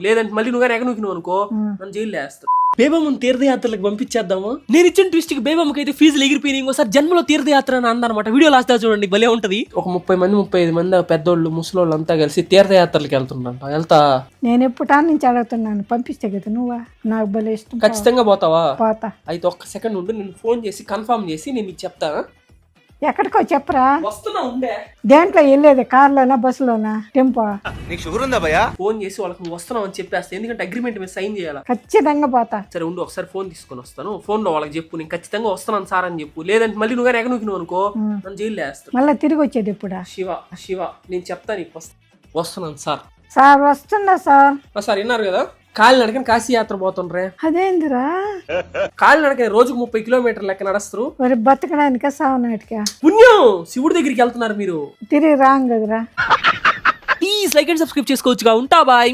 లేదంటే మళ్ళీ నువ్వు కానీ ఎగనూకినావు అనుకో నన్ను జైలు వేస్తా. బేబమ్మను తీర్థయాత్రలకు పంపించేద్దాము. నేను ఇచ్చిన ట్విస్ట్ కి బేబమ్మకి అయితే ఫీజులు ఎగిరిపోయినాయి. ఇంకోసారి జన్మలో తీర్థయాత్ర అని అందనమాట. వీడియో లాస్ట్ చూడండి, భలే ఉంటది. ఒక 30-35 మంది పెద్దోళ్ళు ముసలోళ్ళు అంతా కలిసి తీర్థయాత్రలకు వెళ్తుండంట. వెళ్తా? నేను ఎప్పుడు నుంచి అడుగుతున్నాను, పంపిస్తే కదా నువ్వా? నాకు భలే ఇష్టం. ఖచ్చితంగా పోతావా? పోతా. అయితే ఒక్క సెకండ్ ఉండు, నేను ఫోన్ చేసి కన్ఫర్మ్ చేసి నేను మీకు చెప్తా. ఎక్కడికో చెప్పరా? వస్తున్నా ఉండే. దేంట్లో వెళ్ళేది? కార్లోనా, బస్సులోనా, టెంపో? నీకు షుగర్ ఉందా భయ్యా? ఫోన్ చేసి వాళ్ళకి నువ్వు వస్తున్నావు అని చెప్పేస్తా, ఎందుకంటే అగ్రిమెంట్ మీద సైన్ చేయాలి. ఖచ్చితంగా పోతా. సరే ఉండు, ఒకసారి ఫోన్ తీసుకొని వస్తాను. ఫోన్ లో వాళ్ళకి చెప్పు నేను ఖచ్చితంగా వస్తున్నాను సార్ అని చెప్పు. లేదంటే మళ్ళీ నువ్వు కానీ ఎగనూకినావు అనుకో నన్ను జైలు వేస్తాను. మళ్ళీ తిరిగి వచ్చేది ఎప్పుడా? శివ నేను చెప్తా నీకు. వస్తున్నాను సార్. సార్ వస్తుందా సార్? సార్ విన్నారు కదా, కాలినడకని కాశీ యాత్ర పోతుండ్రే. అదేందిరా? కాలినడక రోజుకు 30 కిలోమీటర్ల లెక్క నడుస్తారు. మరి బతకడానికా సావనాటికా? పుణ్యం, శివుడి దగ్గరికి వెళ్తున్నారు మీరు. తిరిగి రాంగ్ కదరా. ప్లీజ్ లైక్ అండ్ సబ్స్క్రైబ్ చేసుకోవచ్చుగా. ఉంటా బాయ్.